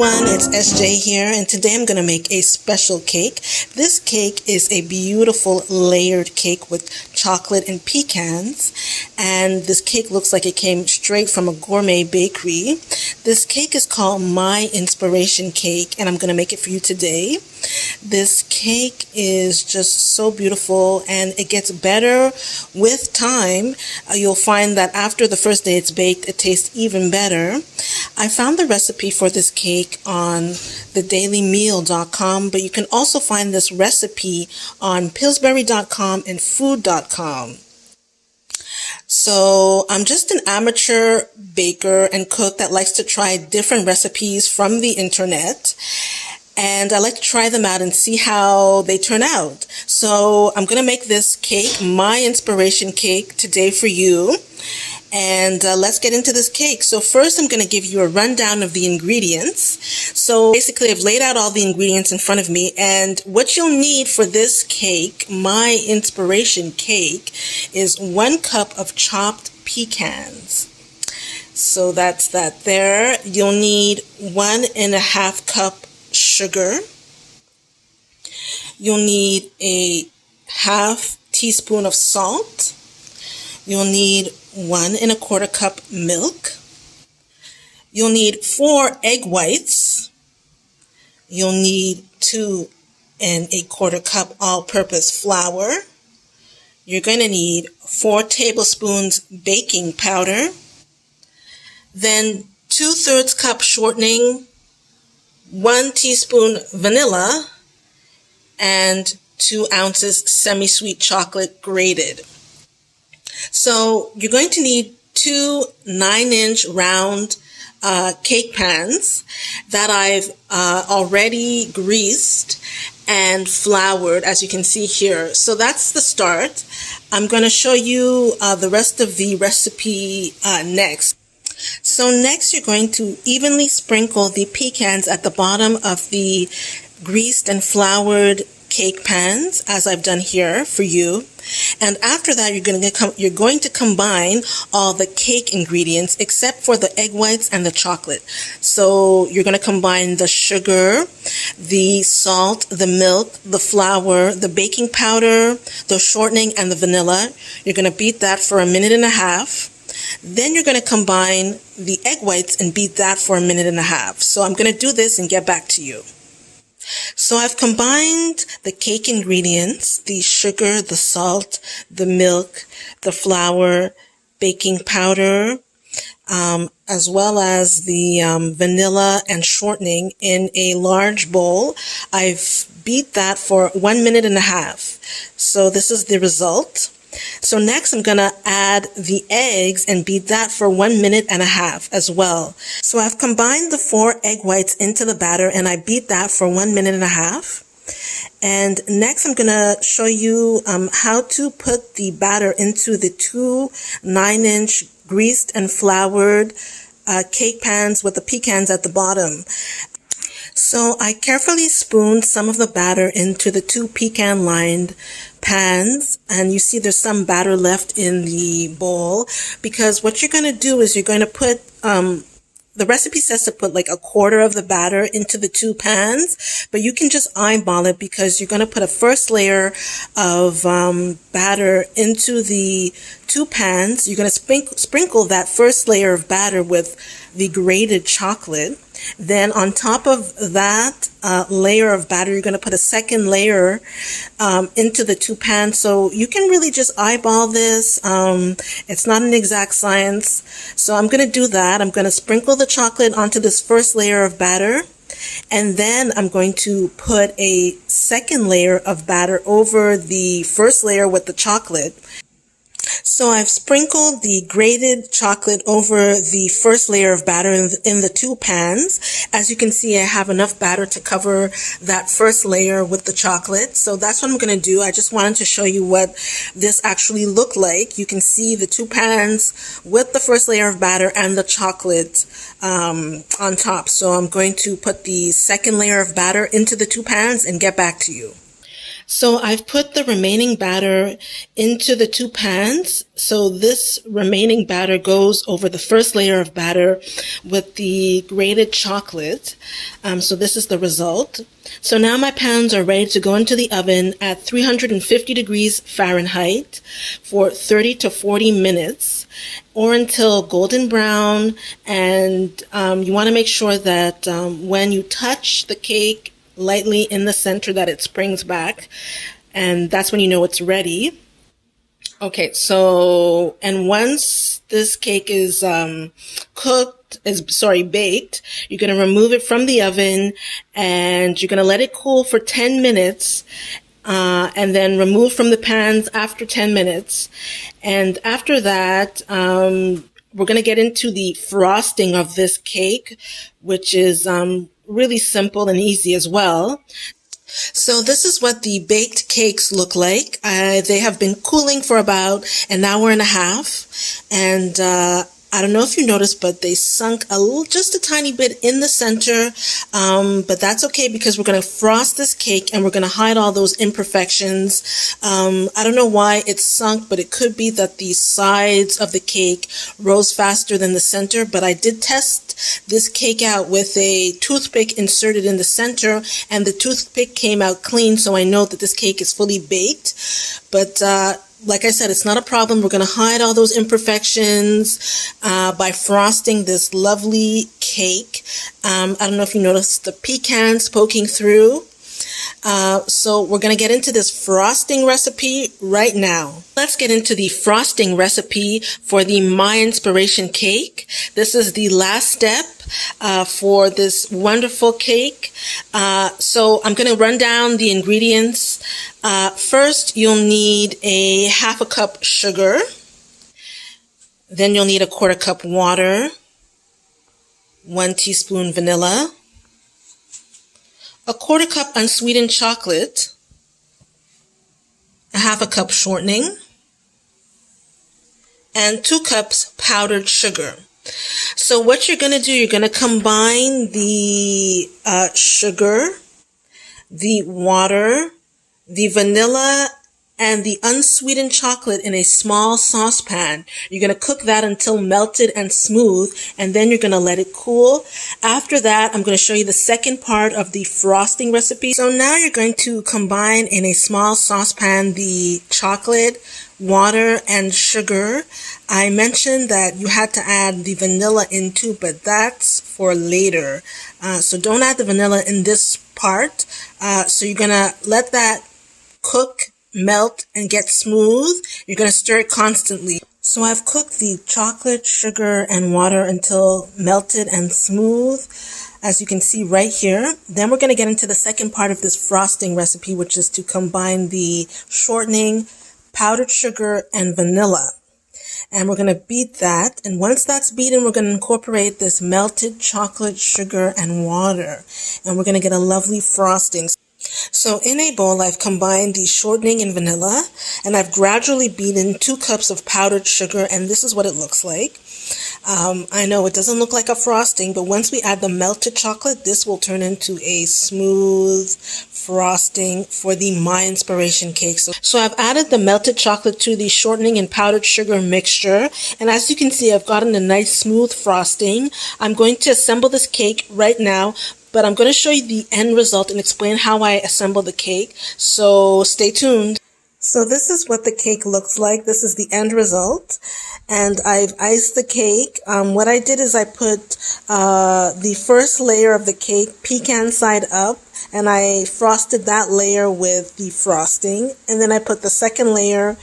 everyone, it's SJ here, and today I'm going to make a special cake. This cake is a beautiful layered cake with chocolate and pecans, and this cake looks like it came straight from a gourmet bakery. This cake is called My Inspiration Cake, and I'm going to make it for you today. This cake is just so beautiful, and it gets better with time. You'll find that after the first day it's baked, it tastes even better. I found the recipe for this cake on thedailymeal.com, but you can also find this recipe on pillsbury.com and food.com. So I'm just an amateur baker and cook that likes to try different recipes from the internet. And I like to try them out and see how they turn out. So I'm going to make this cake, My Inspiration Cake, today for you. And let's get into this cake. So first I'm going to give you a rundown of the ingredients. So basically I've laid out all the ingredients in front of me, and what you'll need for this cake, My Inspiration Cake, is 1 cup of chopped pecans. So that's that there. You'll need 1.5 cup sugar. You'll need a 1/2 teaspoon of salt. You'll need 1.25 cup milk. You'll need 4 egg whites. You'll need 2.25 cup all-purpose flour. You're going to need 4 tablespoons baking powder. Then 2/3 cup shortening, 1 teaspoon vanilla, and 2 ounces semi-sweet chocolate grated. So you're going to need 2 9-inch round cake pans that I've already greased and floured, as you can see here. So that's the start. I'm going to show you the rest of the recipe next. So next you're going to evenly sprinkle the pecans at the bottom of the greased and floured cake pans, as I've done here for you. And after that, you're going to combine all the cake ingredients except for the egg whites and the chocolate. So you're going to combine the sugar, the salt, the milk, the flour, the baking powder, the shortening, and the vanilla. You're going to beat that for 1.5 minutes. Then you're going to combine the egg whites and beat that for 1.5 minutes. So I'm going to do this and get back to you. So I've combined the cake ingredients, the sugar, the salt, the milk, the flour, baking powder, as well as the vanilla and shortening in a large bowl. I've beat that for 1.5 minutes. So this is the result. So next I'm going to add the eggs and beat that for 1.5 minutes as well. So I've combined the 4 egg whites into the batter and I beat that for 1.5 minutes. And next I'm going to show you how to put the batter into the 2 9-inch greased and floured cake pans with the pecans at the bottom. So I carefully spooned some of the batter into the 2 pecan-lined pans, and you see there's some batter left in the bowl, because what you're going to do is you're going to put, the recipe says to put like 1/4 of the batter into the 2 pans, but you can just eyeball it because you're going to put a first layer of batter into the 2 pans. You're going to sprinkle that first layer of batter with the grated chocolate. Then on top of that layer of batter, you're going to put a second layer into the 2 pans. So you can really just eyeball this. It's not an exact science. So I'm going to do that. I'm going to sprinkle the chocolate onto this first layer of batter. And then I'm going to put a second layer of batter over the first layer with the chocolate. So I've sprinkled the grated chocolate over the first layer of batter in the 2 pans. As you can see, I have enough batter to cover that first layer with the chocolate. So that's what I'm going to do. I just wanted to show you what this actually looked like. You can see the 2 pans with the first layer of batter and the chocolate on top. So I'm going to put the second layer of batter into the 2 pans and get back to you. So I've put the remaining batter into the two pans. So this remaining batter goes over the first layer of batter with the grated chocolate. So this is the result. So now my pans are ready to go into the oven at 350 degrees Fahrenheit for 30 to 40 minutes or until golden brown. And you want to make sure that when you touch the cake lightly in the center that it springs back, and that's when you know it's ready. Okay, so, and once this cake is baked, you're going to remove it from the oven and you're going to let it cool for 10 minutes. And then remove from the pans after 10 minutes. And after that, we're going to get into the frosting of this cake, which is really simple and easy as well. So this is what the baked cakes look like. They have been cooling for about an hour and a half. And I don't know if you noticed, but they sunk just a tiny bit in the center. But that's okay because we're going to frost this cake and we're going to hide all those imperfections. I don't know why it's sunk, but it could be that the sides of the cake rose faster than the center. But I did test this cake out with a toothpick inserted in the center, and the toothpick came out clean, so I know that this cake is fully baked. But like I said, it's not a problem. We're going to hide all those imperfections by frosting this lovely cake. I don't know if you noticed the pecans poking through. So we're going to get into this frosting recipe right now. Let's get into the frosting recipe for the My Inspiration cake. This is the last step for this wonderful cake. So I'm going to run down the ingredients. First, you'll need a half a cup sugar. Then you'll need a quarter cup water, 1 teaspoon vanilla, a quarter cup unsweetened chocolate, a half a cup shortening, and 2 cups powdered sugar. So what you're going to do, you're going to combine the sugar, the water, the vanilla, and the unsweetened chocolate in a small saucepan. You're going to cook that until melted and smooth, and then you're going to let it cool. After that, I'm going to show you the second part of the frosting recipe. So now you're going to combine in a small saucepan the chocolate, water, and sugar. I mentioned that you had to add the vanilla in too, but that's for later. So don't add the vanilla in this part. So you're going to let that cook, melt, and get smooth. You're going to stir it constantly. So I've cooked the chocolate, sugar, and water until melted and smooth, as you can see right here. Then we're going to get into the second part of this frosting recipe, which is to combine the shortening, powdered sugar, and vanilla. And we're going to beat that. And once that's beaten, we're going to incorporate this melted chocolate, sugar, and water. And we're going to get a lovely frosting. So in a bowl, I've combined the shortening and vanilla, and I've gradually beaten 2 cups of powdered sugar, and this is what it looks like. I know it doesn't look like a frosting, but once we add the melted chocolate, this will turn into a smooth frosting for the My Inspiration cake. So I've added the melted chocolate to the shortening and powdered sugar mixture, and as you can see, I've gotten a nice smooth frosting. I'm going to assemble this cake right now, but I'm going to show you the end result and explain how I assemble the cake, so stay tuned. So this is what the cake looks like. This is the end result, and I've iced the cake. What I did is I put the first layer of the cake pecan side up, and I frosted that layer with the frosting, and then I put the second layer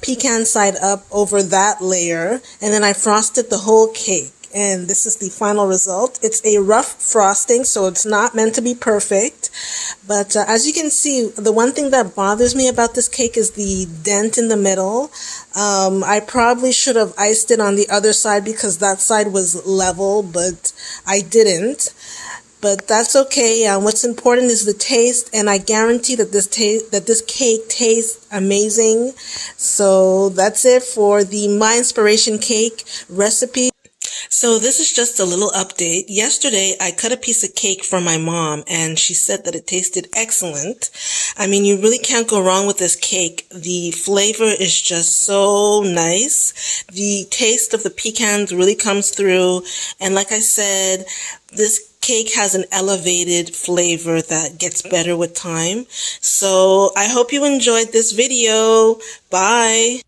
pecan side up over that layer, and then I frosted the whole cake. And this is the final result. It's a rough frosting, so it's not meant to be perfect. But as you can see, the one thing that bothers me about this cake is the dent in the middle. I probably should have iced it on the other side because that side was level, but I didn't. But that's okay. What's important is the taste, and I guarantee that this cake tastes amazing. So that's it for the My Inspiration cake recipe. So this is just a little update. Yesterday, I cut a piece of cake for my mom and she said that it tasted excellent. I mean, you really can't go wrong with this cake. The flavor is just so nice. The taste of the pecans really comes through. And like I said, this cake has an elevated flavor that gets better with time. So I hope you enjoyed this video. Bye.